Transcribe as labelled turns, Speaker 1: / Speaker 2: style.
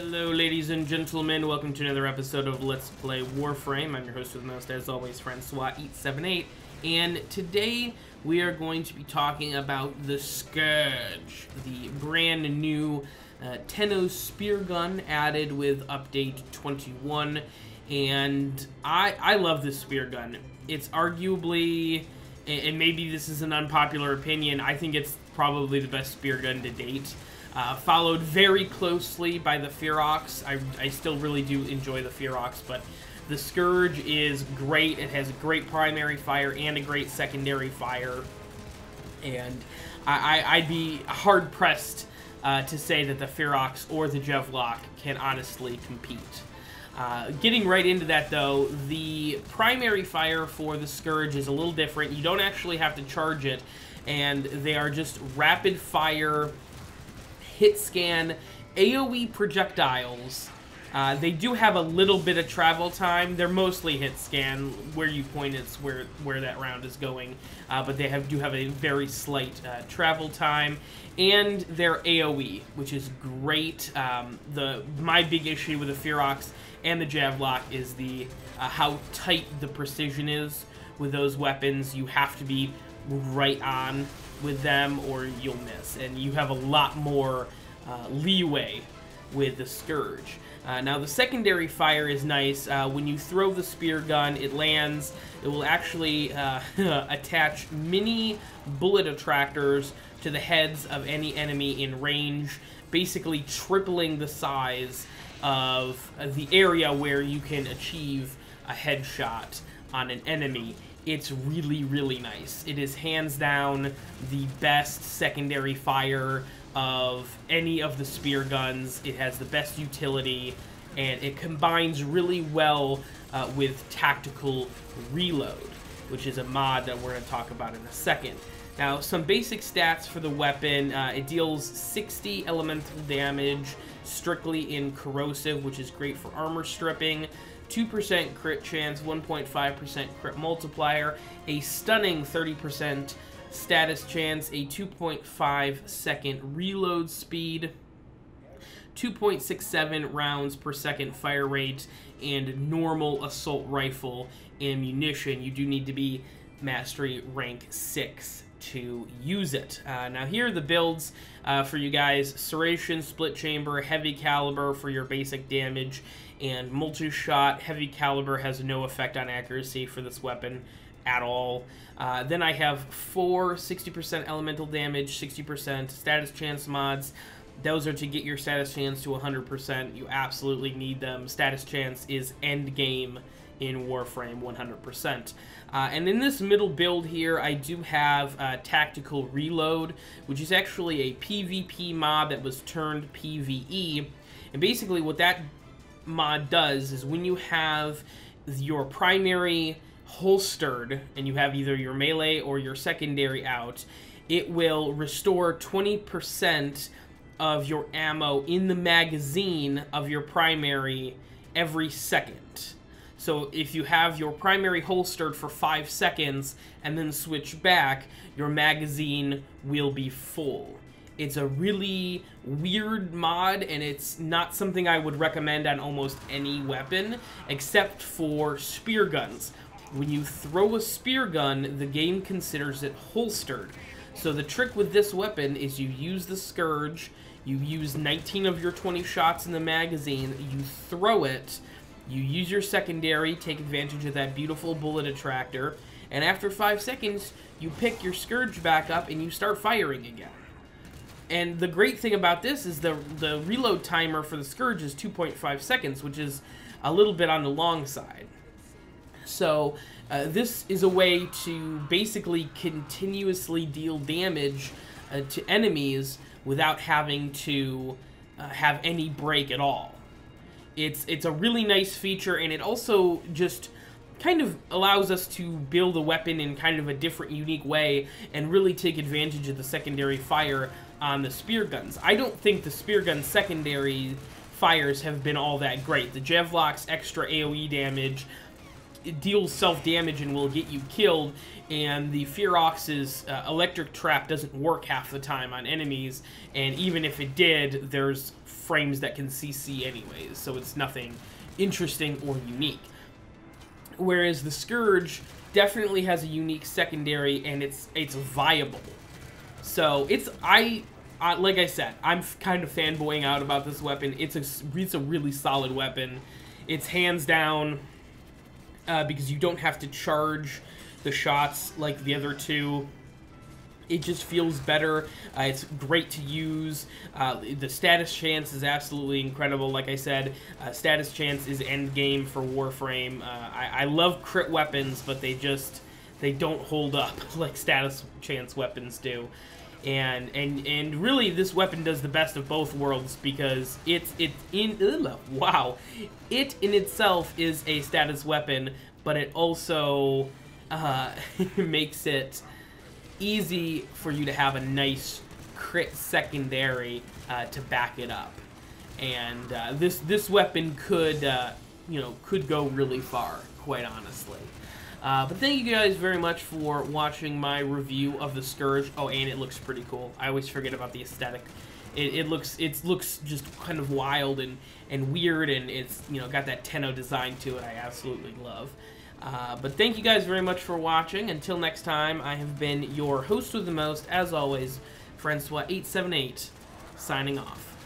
Speaker 1: Hello ladies and gentlemen, welcome to another episode of Let's Play Warframe. I'm your host with the most, as always, Francois878, and today we are going to be talking about the Scourge, the brand new Tenno spear gun added with update 21, and I love this spear gun. It's arguably, and maybe this is an unpopular opinion, I think it's probably the best spear gun to date. Followed very closely by the Ferox. I still really do enjoy the Ferox, but the Scourge is great. It has a great primary fire and a great secondary fire, and I'd be hard-pressed to say that the Ferox or the Jevlock can honestly compete. Getting right into that, though, the primary fire for the Scourge is a little different. You don't actually have to charge it, and they are just rapid-fire hit scan AoE projectiles. They do have a little bit of travel time. They're mostly hit scan. Where you point is where that round is going, but they do have a very slight travel time, and they're AoE, which is great. My big issue with the Ferox and the Jevlock is the how tight the precision is with those weapons. You have to be right on with them or you'll miss, and you have a lot more leeway with the Scourge. Now the secondary fire is nice. When you throw the spear gun, it lands. It will actually attach mini bullet attractors to the heads of any enemy in range, basically tripling the size of the area where you can achieve a headshot on an enemy. It's really, really nice. It is hands down the best secondary fire of any of the spear guns. It has the best utility, and it combines really well with tactical reload, which is a mod that we're going to talk about in a second. Now, some basic stats for the weapon. It deals 60 elemental damage strictly in corrosive, which is great for armor stripping. 2% crit chance, 1.5% crit multiplier, a stunning 30% status chance, a 2.5 second reload speed, 2.67 rounds per second fire rate, and normal assault rifle ammunition. You do need to be mastery rank 6 to use it. Now here are the builds for you guys. Serration, split chamber, heavy caliber for your basic damage, and multi-shot. Heavy caliber has no effect on accuracy for this weapon at all. Then I have 4 60% elemental damage, 60% status chance mods. Those are to get your status chance to 100%. You absolutely need them. Status chance is end game in Warframe 100%. And in this middle build here, I do have Tactical Reload, which is actually a PvP mod that was turned PvE. And basically what that mod does is when you have your primary holstered and you have either your melee or your secondary out, it will restore 20% of your ammo in the magazine of your primary every second. So if you have your primary holstered for 5 seconds and then switch back, your magazine will be full. It's a really weird mod, and it's not something I would recommend on almost any weapon, except for spear guns. When you throw a spear gun, the game considers it holstered. So the trick with this weapon is you use the Scourge, you use 19 of your 20 shots in the magazine, you throw it, you use your secondary, take advantage of that beautiful bullet attractor, and after 5 seconds, you pick your Scourge back up and you start firing again. And the great thing about this is the reload timer for the Scourge is 2.5 seconds, which is a little bit on the long side. So this is a way to basically continuously deal damage to enemies without having to have any break at all. It's a really nice feature, and it also just kind of allows us to build a weapon in kind of a different, unique way and really take advantage of the secondary fire on the spear guns. I don't think the spear gun secondary fires have been all that great. The Jevlock's extra AoE damage it deals self-damage and will get you killed, and the Fearox's electric trap doesn't work half the time on enemies, and even if it did, there's frames that can CC anyways, so it's nothing interesting or unique. Whereas the Scourge definitely has a unique secondary, and it's viable. So it's like I said, I'm kind of fanboying out about this weapon. It's a really solid weapon. It's hands down because you don't have to charge the shots like the other two. It just feels better. It's great to use. The status chance is absolutely incredible. Like I said, status chance is end game for Warframe. I love crit weapons, but they don't hold up like status chance weapons do. And really, this weapon does the best of both worlds because it in itself is a status weapon, but it also makes it easy for you to have a nice crit secondary to back it up, and this weapon could could go really far, quite honestly. But thank you guys very much for watching my review of the Scourge. Oh, and it looks pretty cool. I always forget about the aesthetic. It looks just kind of wild and weird, and it's got that Tenno design to it. I absolutely love. But thank you guys very much for watching. Until next time, I have been your host with the most, as always, Francois878, signing off.